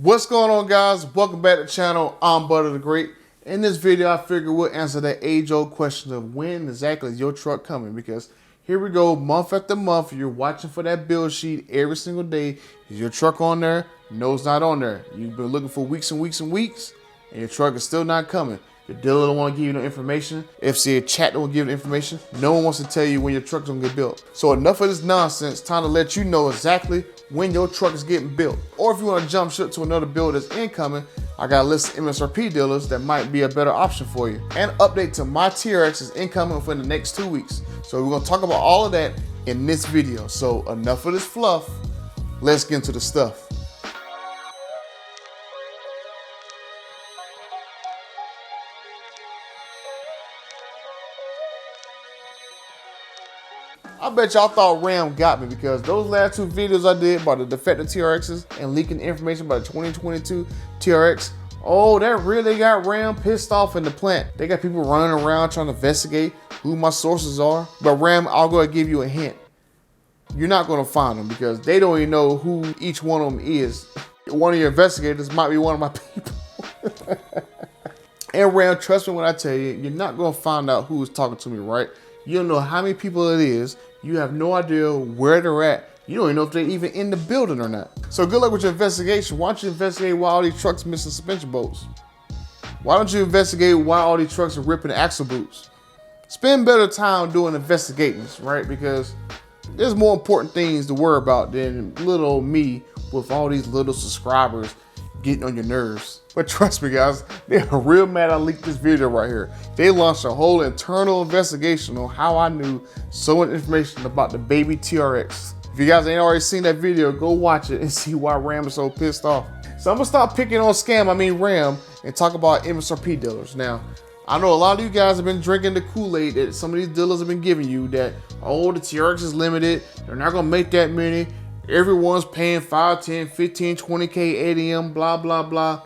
What's going on, guys? Welcome back to the channel. I'm Butter the Great. In this video, I figured we'll answer that age-old question of when exactly is your truck coming, because here we go, month after month, you're watching for that bill sheet every single day. Is your truck on there? No, it's not on there. You've been looking for weeks and weeks and weeks, and your truck is still not coming. Your dealer don't want to give you no information. FCA chat don't give you information. No one wants to tell you when your truck's gonna get built. So enough of this nonsense. Time to let you know exactly when your truck is getting built. Or if you want to jump ship to another build that's incoming, I got a list of MSRP dealers that might be a better option for you. And update to my TRX is incoming within the next 2 weeks. So we're gonna talk about all of that in this video. So enough of this fluff. Let's get into the stuff. I bet y'all thought Ram got me, because those last 2 videos I did about the defective TRXs and leaking information about the 2022 TRX, oh, that really got Ram pissed off in the plant. They got people running around trying to investigate who my sources are. But Ram, I'll go ahead and give you a hint. You're not gonna find them, because they don't even know who each one of them is. One of your investigators might be one of my people. And Ram, trust me when I tell you, you're not gonna find out who is talking to me, right? You don't know how many people it is. You have no idea where they're at. You don't even know if they're even in the building or not. So good luck with your investigation. Why don't you investigate why all these trucks missing suspension bolts? Why don't you investigate why all these trucks are ripping axle boots? Spend better time doing investigations, right? Because there's more important things to worry about than little old me with all these little subscribers getting on your nerves. But trust me, guys, they're real mad I leaked this video right here. They launched a whole internal investigation on how I knew so much information about the baby TRX. If you guys ain't already seen that video, go watch it and see why Ram is so pissed off. So I'm gonna stop picking on Ram, and talk about MSRP dealers. Now, I know a lot of you guys have been drinking the Kool-Aid that some of these dealers have been giving you, that, oh, the TRX is limited, they're not gonna make that many. Everyone's paying 5, 10, 15, 20K ADM, blah, blah, blah.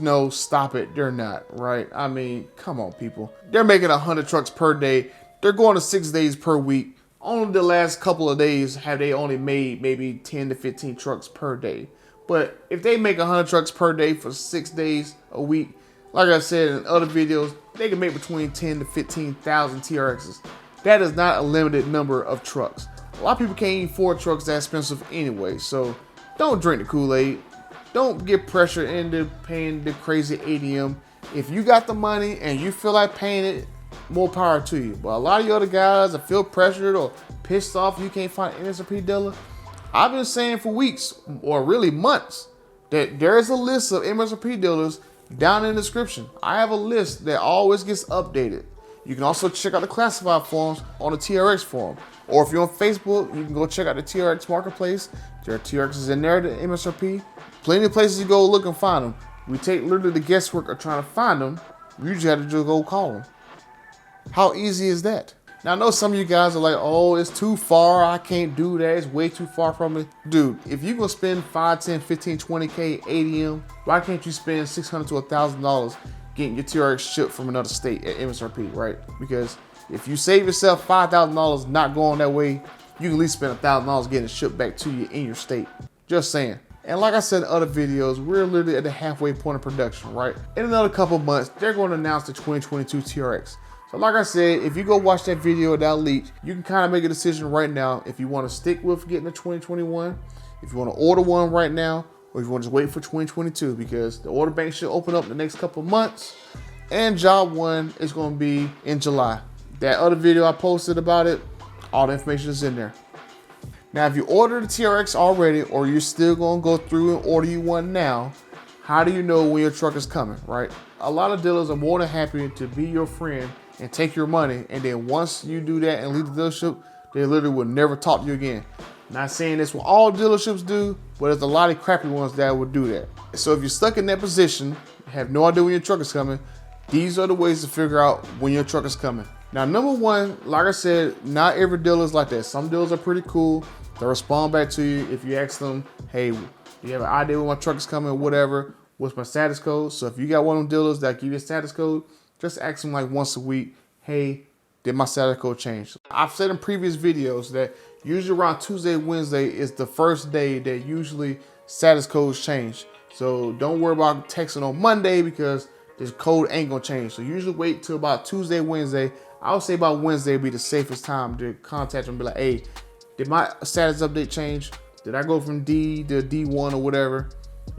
No, stop it. They're not, right? I mean, come on, people. They're making 100 trucks per day. They're going to 6 days per week. Only the last couple of days have they only made maybe 10 to 15 trucks per day. But if they make 100 trucks per day for 6 days a week, like I said in other videos, they can make between 10 to 15,000 TRXs. That is not a limited number of trucks. A lot of people can't even afford trucks that expensive anyway, so don't drink the Kool-Aid. Don't get pressured into paying the crazy ADM. If you got the money and you feel like paying it, more power to you. But a lot of you other guys that feel pressured or pissed off you can't find an MSRP dealer, I've been saying for weeks, or really months, that there is a list of MSRP dealers down in the description. I have a list that always gets updated. You can also check out the classified forums on the TRX forum. Or if you're on Facebook, you can go check out the TRX marketplace. There are TRXs in there, the MSRP. Plenty of places you go look and find them. We take literally the guesswork of trying to find them. You just have to just go call them. How easy is that? Now, I know some of you guys are like, oh, it's too far. I can't do that. It's way too far from me. Dude, if you're going to spend 5, 10, 15, 20K ADM, why can't you spend $600 to $1,000 getting your TRX shipped from another state at MSRP, right? Because if you save yourself $5,000 not going that way, you can at least spend $1,000 getting it shipped back to you in your state. Just saying. And like I said in other videos, we're literally at the halfway point of production, right? In another couple of months, they're going to announce the 2022 TRX. So like I said, if you go watch that video that leaked, you can kind of make a decision right now if you want to stick with getting the 2021, if you want to order one right now, or if you want to just wait for 2022, because the order bank should open up in the next couple of months, and job one is going to be in July. That other video I posted about it, all the information is in there. Now, if you ordered the TRX already, or you're still going to go through and order you one now, how do you know when your truck is coming, right? A lot of dealers are more than happy to be your friend and take your money, and then once you do that and leave the dealership, they literally will never talk to you again. Not saying this what all dealerships do, but there's a lot of crappy ones that would do that. So if you're stuck in that position, have no idea when your truck is coming, these are the ways to figure out when your truck is coming. Now, number one, like I said, not every dealer is like that. Some dealers are pretty cool. They'll respond back to you if you ask them, hey, do you have an idea when my truck is coming or whatever? What's my status code? So if you got one of them dealers that give you a status code, just ask them like once a week, hey, did my status code change? I've said in previous videos that usually around Tuesday, Wednesday is the first day that usually status codes change. So don't worry about texting on Monday because this code ain't gonna change. So usually wait till about Tuesday, Wednesday. I would say about Wednesday would be the safest time to contact them and be like, hey, did my status update change? Did I go from D to D1 or whatever?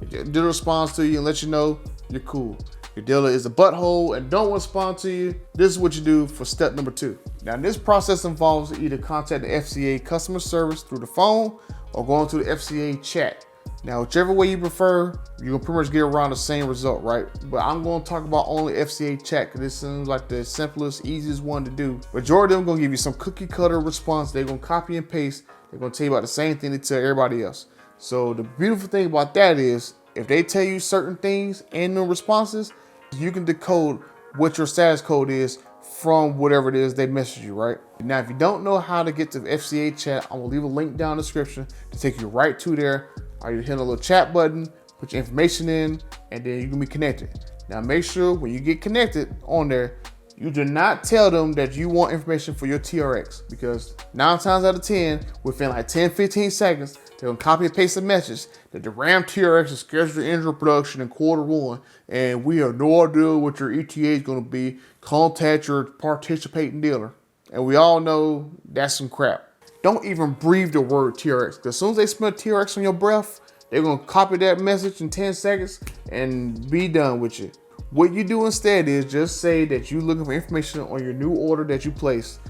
Did it respond to you and let you know you're cool? Your dealer is a butthole and don't respond to you. This is what you do for step number 2. Now this process involves either contact the FCA customer service through the phone or going to the FCA chat. Now, whichever way you prefer, you're gonna pretty much get around the same result, right? But I'm gonna talk about only FCA chat because this seems like the simplest, easiest one to do. Majority of them gonna give you some cookie cutter response. They're gonna copy and paste. They're gonna tell you about the same thing they tell everybody else. So the beautiful thing about that is if they tell you certain things in the responses, you can decode what your status code is from whatever it is they message you, right? Now, if you don't know how to get to the FCA chat, I'm gonna leave a link down in the description to take you right to there. Or you hit a little chat button, put your information in, and then you can be connected. Now make sure when you get connected on there, you do not tell them that you want information for your TRX because 9 times out of 10, within like 10, 15 seconds, they're gonna copy and paste a message that the Ram TRX is scheduled to enter production in Q1, and we have no idea what your ETA is gonna be. Contact your participating dealer. And we all know that's some crap. Don't even breathe the word TRX, because as soon as they smell TRX on your breath, they're gonna copy that message in 10 seconds and be done with you. What you do instead is just say that you're looking for information on your new order that you placed.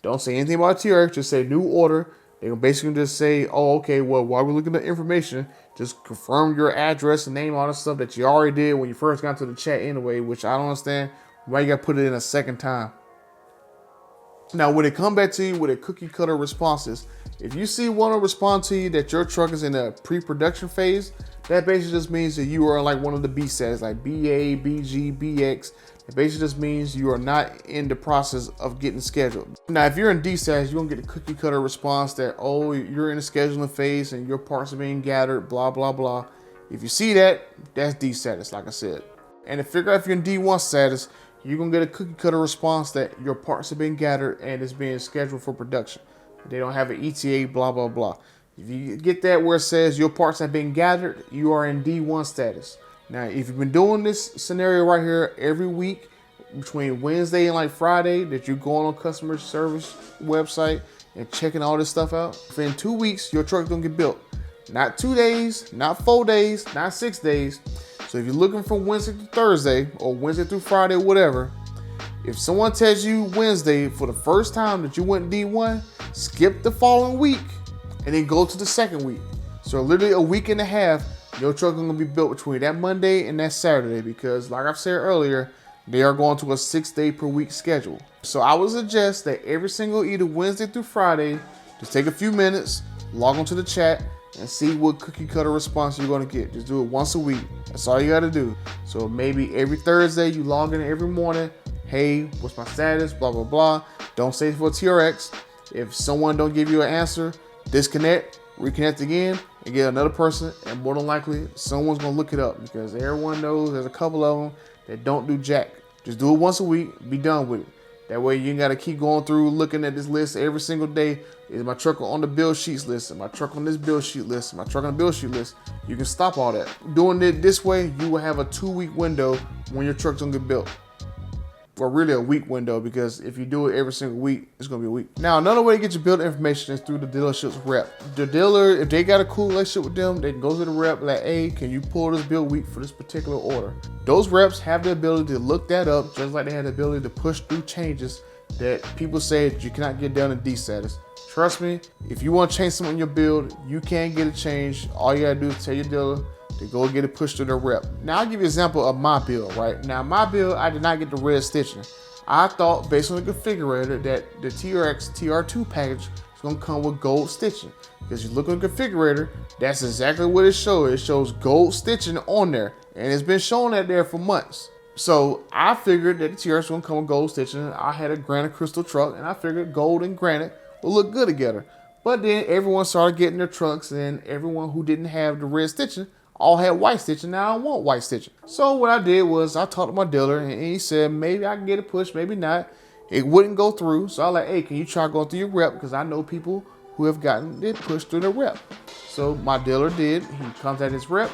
Don't say anything about TRX, just say new order. They're gonna basically just say, oh, okay, well, while we're looking at information, just confirm your address and name, all the stuff that you already did when you first got to the chat anyway, which I don't understand why you gotta put it in a second time. Now, when they come back to you with a cookie cutter responses, if you see one to respond to you that your truck is in a pre-production phase, that basically just means that you are like one of the B sets, like BA, BG, BX. It basically just means you are not in the process of getting scheduled. Now, if you're in D sets, you're gonna get a cookie cutter response that, oh, you're in the scheduling phase and your parts are being gathered, blah, blah, blah. If you see that, that's D status, like I said. And to figure out if you're in D1 status, you're gonna get a cookie cutter response that your parts have been gathered and it's being scheduled for production. They don't have an ETA, blah, blah, blah. If you get that where it says your parts have been gathered, you are in D1 status. Now, if you've been doing this scenario right here every week between Wednesday and like Friday, that you're going on customer service website and checking all this stuff out, within 2 weeks, your truck's gonna get built. Not 2 days, not 4 days, not 6 days. So if you're looking from Wednesday to Thursday or Wednesday through Friday, whatever, if someone tells you Wednesday for the first time that you went D1, skip the following week and then go to the second week. So literally a week and a half, your truck is gonna be built between that Monday and that Saturday because like I've said earlier, they are going to a 6-day per week schedule. So I would suggest that every single either Wednesday through Friday, just take a few minutes, log onto the chat, and see what cookie cutter response you're gonna get. Just do it once a week. That's all you gotta do. So maybe every Thursday you log in every morning. Hey, what's my status? Blah, blah, blah. Don't say for TRX. If someone don't give you an answer, disconnect, reconnect again, and get another person. And more than likely, someone's gonna look it up because everyone knows there's a couple of them that don't do jack. Just do it once a week, be done with it. That way you ain't gotta keep going through looking at this list every single day. Is my truck on the bill sheets list? Is my truck on this bill sheet list? Is my truck on the bill sheet list? You can stop all that. Doing it this way, you will have a 2-week window when your truck's gonna get built. Or really a week window, because if you do it every single week, it's gonna be a week. Now, another way to get your build information is through the dealership's rep. The dealer, if they got a cool relationship with them, they can go to the rep like, hey, can you pull this build week for this particular order? Those reps have the ability to look that up, just like they have the ability to push through changes that people say that you cannot get done in D status. Trust me, if you want to change something in your build, you can get it changed. All you gotta do is tell your dealer to go get it pushed to their rep. Now, I'll give you an example of my build, right? Now, my build, I did not get the red stitching. I thought, based on the configurator, that the TRX TR2 package is gonna come with gold stitching. Because you look at the configurator, that's exactly what it shows. It shows gold stitching on there, and it's been showing that there for months. So I figured that the TRX was gonna come with gold stitching. I had a granite crystal truck, and I figured gold and granite will look good together. But then everyone started getting their trucks, and everyone who didn't have the red stitching all had white stitching. Now I want white stitching. So what I did was I talked to my dealer, and he said maybe I can get it pushed, maybe not. It wouldn't go through. So I was like, hey, can you try going through your rep? Because I know people who have gotten it pushed through their rep. So my dealer did. He contacted his rep.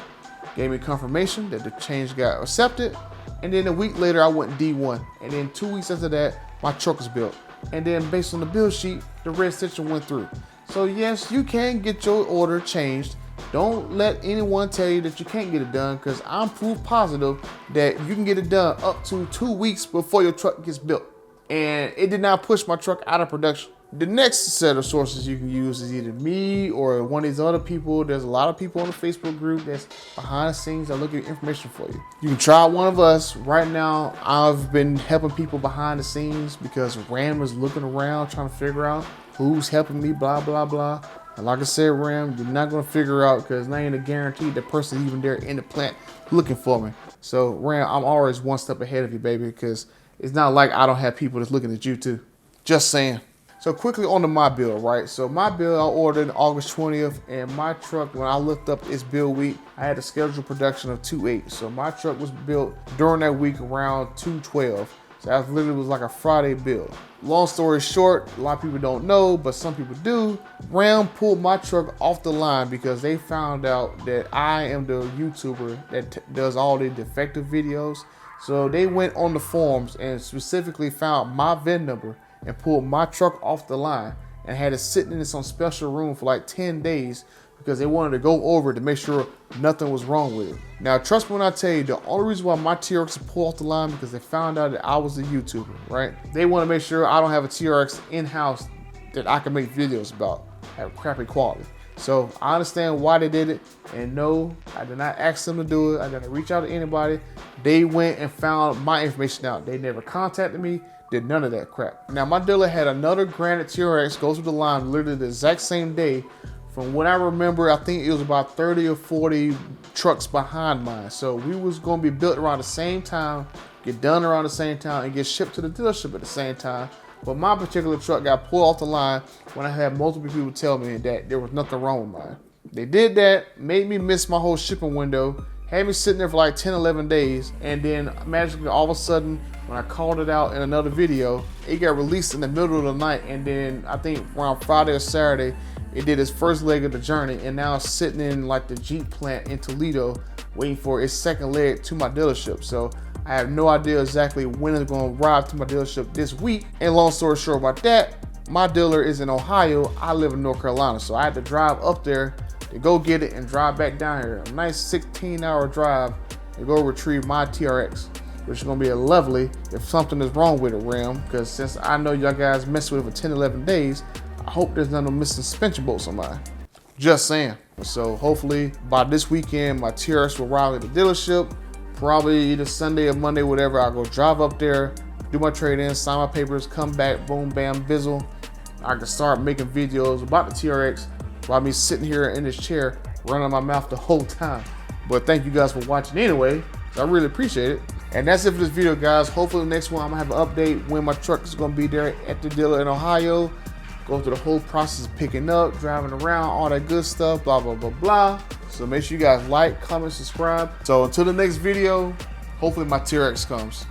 gave me confirmation that the change got accepted, and then a week later I went D1, and then 2 weeks after that, my truck was built. And then based on the build sheet, the red section went through. So yes, you can get your order changed. Don't let anyone tell you that you can't get it done, because I'm proof positive that you can get it done up to 2 weeks before your truck gets built. And it did not push my truck out of production. The next set of sources you can use is either me or one of these other people. There's a lot of people on the Facebook group that's behind the scenes that look at information for you. You can try one of us. Right now, I've been helping people behind the scenes because Ram is looking around trying to figure out who's helping me, blah, blah, blah. And like I said, Ram, you're not gonna figure out because there ain't a guarantee the person even there in the plant looking for me. So Ram, I'm always one step ahead of you, baby, because it's not like I don't have people that's looking at you too. Just saying. So quickly on to my build, right? So my build I ordered August 20th, and my truck, when I looked up its build week, I had a scheduled production of 2/8. So my truck was built during that week around 2/12. So that literally was like a Friday build. Long story short, a lot of people don't know, but some people do. Ram pulled my truck off the line because they found out that I am the YouTuber that does all the defective videos. So they went on the forums and specifically found my VIN number and pulled my truck off the line and had it sitting in some special room for like 10 days because they wanted to go over it to make sure nothing was wrong with it. Now, trust me when I tell you, the only reason why my TRX is pulled off the line because they found out that I was a YouTuber, right? They want to make sure I don't have a TRX in-house that I can make videos about at crappy quality. So I understand why they did it, and no, I did not ask them to do it. I didn't reach out to anybody. They went and found my information out. They never contacted me, did none of that crap. Now, my dealer had another Granite TRX go through the line literally the exact same day. From what I remember, I think it was about 30 or 40 trucks behind mine. So we was gonna be built around the same time, get done around the same time, and get shipped to the dealership at the same time. But my particular truck got pulled off the line when I had multiple people tell me that there was nothing wrong with mine. They did that, made me miss my whole shipping window, had me sitting there for like 10, 11 days, and then magically all of a sudden, when I called it out in another video, it got released in the middle of the night, and then I think around Friday or Saturday, it did its first leg of the journey, and now it's sitting in like the Jeep plant in Toledo, waiting for its second leg to my dealership. So I have no idea exactly when it's going to arrive to my dealership this week. And long story short about that, my dealer is in Ohio. I live in North Carolina. So I had to drive up there to go get it and drive back down here. A nice 16-hour drive to go retrieve my TRX, which is going to be a lovely if something is wrong with it, Ram. Because since I know y'all guys messed with it for 10, 11 days, I hope there's none of missing suspension bolts on mine. Just saying. So hopefully by this weekend, my TRX will arrive at the dealership. Probably either Sunday or Monday, whatever. I'll go drive up there, do my trade-in, sign my papers, come back, boom, bam, bizzle. I can start making videos about the TRX while me sitting here in this chair, running my mouth the whole time. But thank you guys for watching anyway. I really appreciate it. And that's it for this video, guys. Hopefully the next one I'm gonna have an update when my truck is gonna be there at the dealer in Ohio. Go through the whole process of picking up, driving around, all that good stuff, blah, blah, blah, blah. So make sure you guys like, comment, subscribe. So until the next video, hopefully my TRX comes.